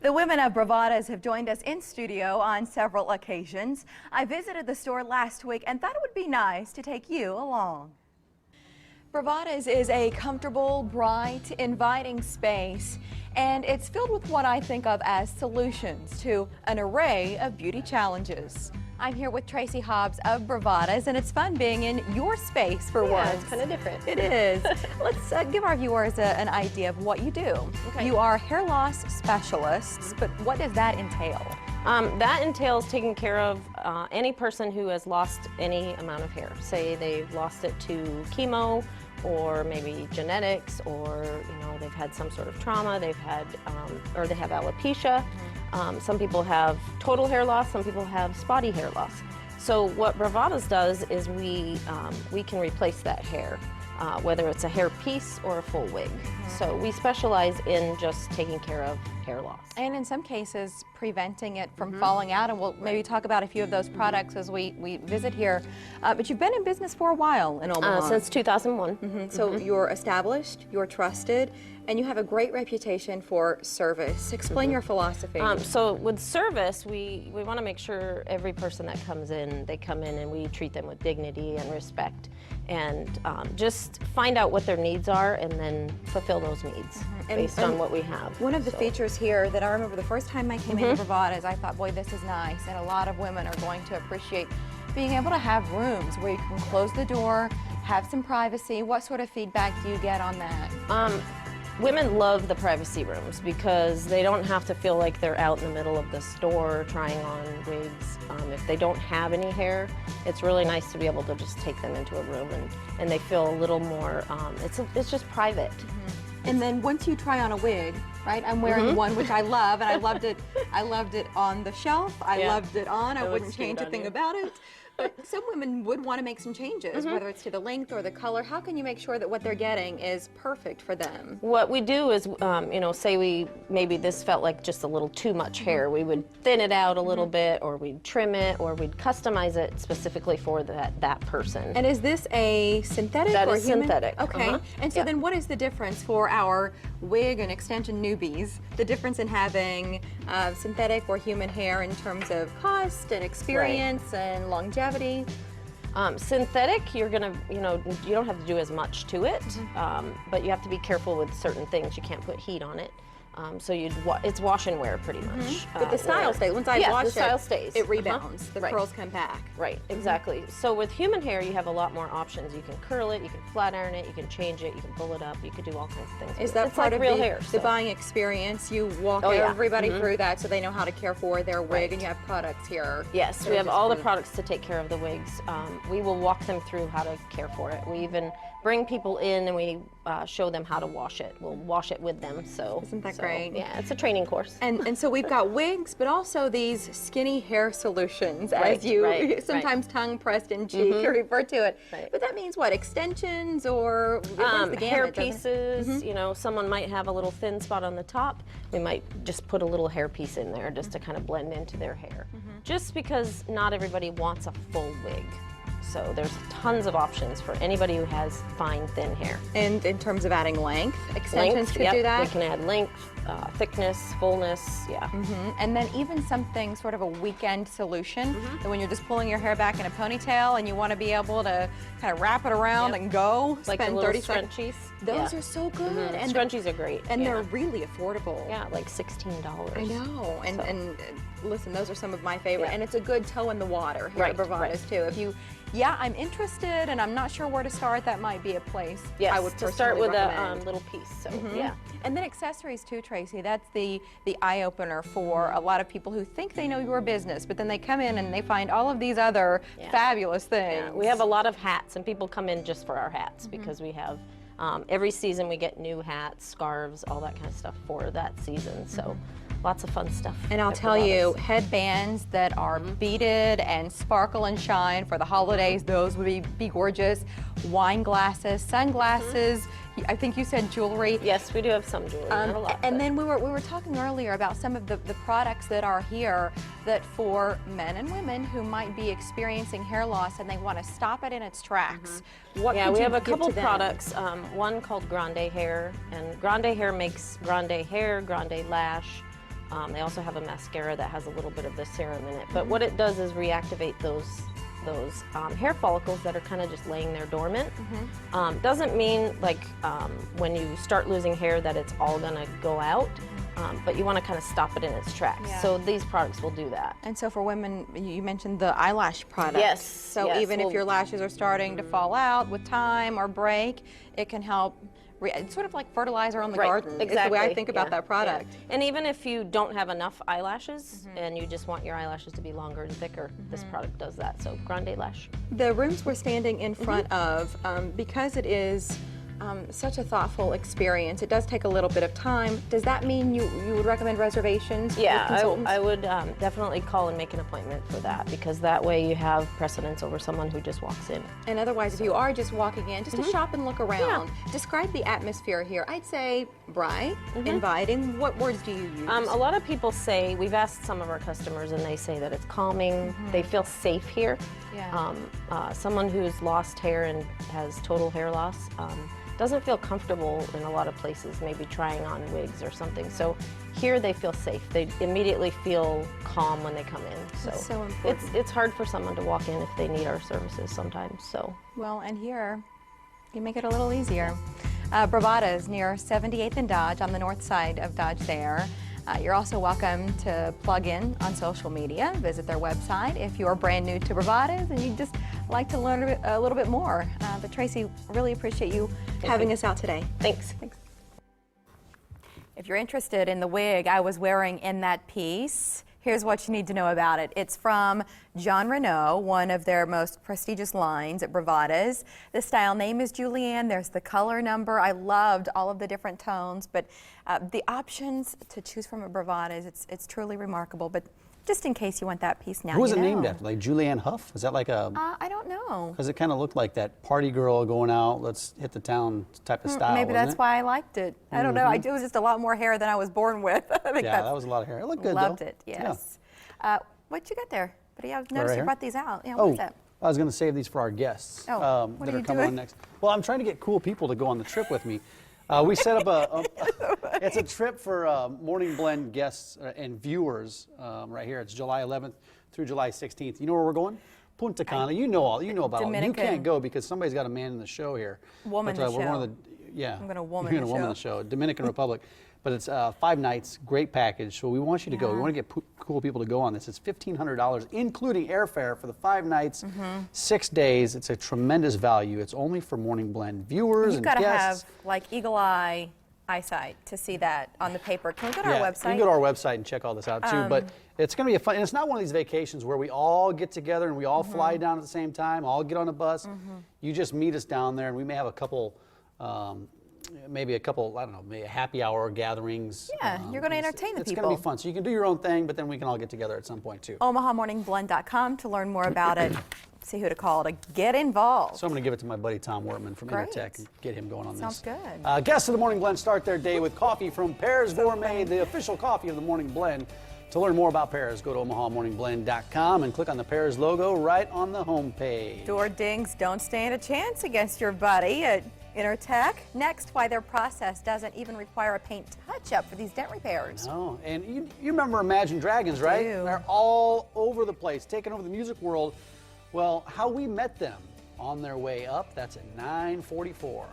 The women of Bravadas have joined us in studio on several occasions. I visited the store last week and thought it would be nice to take you along. Bravadas is a comfortable, bright, inviting space, and it's filled with what I think of as solutions to an array of beauty challenges. I'm here with Tracy Hobbs of Bravadas, and it's fun being in your space for once. It's kind of different. It is. Let's give our viewers an idea of what you do. Okay. You are hair loss specialists, but what does that entail? That entails taking care of any person who has lost any amount of hair. Say they've lost it to chemo, or maybe genetics, or they've had some sort of trauma. They've had, or they have alopecia. Some people have total hair loss. Some people have spotty hair loss. So what Bravadas does is we can replace that hair, whether it's a hair piece or a full wig. So we specialize in just taking care of hair loss. And in some cases, preventing it from falling out, and we'll maybe talk about a few of those products as we visit here. But you've been in business for a while in Omaha. Since 2001. So you're established, you're trusted, and you have a great reputation for service. Explain your philosophy. So with service, we want to make sure every person that comes in, they come in and we treat them with dignity and respect, and just find out what their needs are and then fulfill those needs based on what we have. One of the features here that I remember the first time I came into Bravadas, I thought, boy, this is nice, and a lot of women are going to appreciate being able to have rooms where you can close the door, have some privacy. What sort of feedback do you get on that? Women love the privacy rooms because they don't have to feel like they're out in the middle of the store trying on wigs. If they don't have any hair, it's really nice to be able to just take them into a room and they feel a little more, it's just private. And then once you try on a wig, right? I'm wearing one which I love, and I loved it. I loved it on the shelf. I loved it on. I wouldn't change a thing about it. But some women would want to make some changes, whether it's to the length or the color. How can you make sure that what they're getting is perfect for them? What we do is, say maybe this felt like just a little too much hair. We would thin it out a little bit, or we'd trim it, or we'd customize it specifically for that person. And is this a synthetic or human? Synthetic. Okay. And so then what is the difference for our wig and extension newbies? The difference in having synthetic or human hair in terms of cost and experience and longevity? Synthetic, you're gonna, you don't have to do as much to it, but you have to be careful with certain things. You can't put heat on it. So it's wash and wear pretty much. But the style stays. Once I wash the style stays. It rebounds. The curls come back. Right, exactly. So with human hair, you have a lot more options. You can curl it, you can flat iron it, you can change it, you can pull it up, you can do all kinds of things. Is that it's part like of real the, hair, the buying experience? You walk everybody through that so they know how to care for their wig, and you have products here. Yes, we have all the products to take care of the wigs. We will walk them through how to care for it. We even bring people in and we show them how to wash it. We'll wash it with them. So isn't that great? Yeah, it's a training course. And so we've got wigs, but also these skinny hair solutions, as you sometimes tongue pressed in cheek refer to it. But that means what? Extensions or the hair pieces. Someone might have a little thin spot on the top. We might just put a little hair piece in there just to kind of blend into their hair. Just because not everybody wants a full wig. So there's tons of options for anybody who has fine, thin hair. And in terms of adding length, extensions could do that? They can add length, thickness, fullness, And then even something sort of a weekend solution, that when you're just pulling your hair back in a ponytail and you want to be able to kind of wrap it around and go, like spend the 30 scrunchies. Those are so good. And scrunchies are great. And they're really affordable. Yeah, like $16. I know. And listen, those are some of my favorite. And it's a good toe in the water here at Bravadas too. If you, I'm interested and I'm not sure where to start, that might be a place I would to start with recommend. a little piece. So And then accessories too, Tracy. That's the eye-opener for a lot of people who think they know your business, but then they come in and they find all of these other fabulous things. Yeah. We have a lot of hats, and people come in just for our hats because we have every season we get new hats, scarves, all that kind of stuff for that season. So lots of fun stuff. And I'll tell you, headbands that are beaded and sparkle and shine for the holidays, those would be gorgeous. Wine glasses, sunglasses, I think you said jewelry. Yes, we do have some jewelry, not a lot. And then we were talking earlier about some of the products that are here that for men and women who might be experiencing hair loss and they want to stop it in its tracks. What we have a couple products, one called Grande Hair, and Grande Hair makes Grande hair, Grande lash, They also have a mascara that has a little bit of the serum in it. But what it does is reactivate those hair follicles that are kind of just laying there dormant. Doesn't mean like when you start losing hair that it's all gonna go out, but you want to kind of stop it in its tracks. Yeah. So these products will do that. And so for women, you mentioned the eyelash product. Yes. So yes, even if your lashes are starting to fall out with time or break, it can help. It's sort of like fertilizer on the garden. Exactly. It's the way I think about that product. Yeah. And even if you don't have enough eyelashes and you just want your eyelashes to be longer and thicker, this product does that. So Grande Lash. The rooms we're standing in front of, because it is such a thoughtful experience, it does take a little bit of time. Does that mean you would recommend reservations? Yeah, with consultants? I would definitely call and make an appointment for that, because that way you have precedence over someone who just walks in. And otherwise, if you are just walking in, just to shop and look around, describe the atmosphere here. I'd say bright, inviting. What words do you use? A lot of people say, we've asked some of our customers and they say that it's calming, they feel safe here. Yeah. Someone who's lost hair and has total hair loss doesn't feel comfortable in a lot of places, maybe trying on wigs or something. So here they feel safe. They immediately feel calm when they come in. So, That's so important. it's hard for someone to walk in if they need our services sometimes. So Well, and here, you make it a little easier. Bravadas near 78th and Dodge on the north side of Dodge there. You're also welcome to plug in on social media, visit their website if you're brand new to Bravadas and you'd just like to learn a little bit more. But Tracy, really appreciate you having us out today. thanks. If you're interested in the wig I was wearing in that piece, here's what you need to know about it. It's from John Renault, one of their most prestigious lines at Bravadas. The style name is Julianne. There's the color number. I loved all of the different tones, but the options to choose from at Bravadas, it's truly remarkable. But just in case you want that piece now, Who was you it know. named after? Like Julianne Hough? Is that like a? I don't know. Because it kind of looked like that party girl going out, let's hit the town type of style. Maybe wasn't that's it? why I liked it. I don't know. It was just a lot more hair than I was born with. I think Yeah, that was a lot of hair. It looked good though. Loved it. Yes. What you got there? But yeah, I've noticed right you here? brought these out. Yeah, what Oh, is that? I was going to save these for our guests Oh, what that are are you coming doing? on next. Well, I'm trying to get cool people to go on the trip with me. We set up it's a trip for Morning Blend guests and viewers right here. It's July 11th through July 16th. You know where we're going? Punta Cana. You know about all. You Dominican. can't go because somebody's got a man in the show here. Woman But, the we're show. one of the, yeah. I'm gonna woman You're the gonna woman the show. Dominican Republic. But it's 5 nights, great package. So we want you to go. We want to get cool people to go on this. It's $1,500, including airfare for the 5 nights, 6 days. It's a tremendous value. It's only for Morning Blend viewers You've and got to guests. have like eagle eye eyesight to see that on the paper. Can we go to our You website? can go to our website and check all this out too. But it's going to be a fun, and it's not one of these vacations where we all get together and we all fly down at the same time, all get on a bus. You just meet us down there, and we may have a couple, maybe a couple, I don't know, maybe happy hour gatherings. Yeah, you're going to entertain the It's people. going to be fun. So you can do your own thing, but then we can all get together at some point too. OmahaMorningBlend.com to learn more about it. See who to call to get involved. So I'm going to give it to my buddy Tom Wortman from Great. Intertech and get him going on Sounds this. good. Guests of the Morning Blend start their day with coffee from Pears Gourmet, the official coffee of the Morning Blend. To learn more about Pears, go to OmahaMorningBlend.com and click on the Pears logo right on the homepage. Door dings don't stand a chance against your buddy at Intertech. Next, why their process doesn't even require a paint touch-up for these dent repairs. Oh, and you remember Imagine Dragons, right? do. They're all over the place, taking over the music world. Well, how we met them on their way up, that's at 9:44.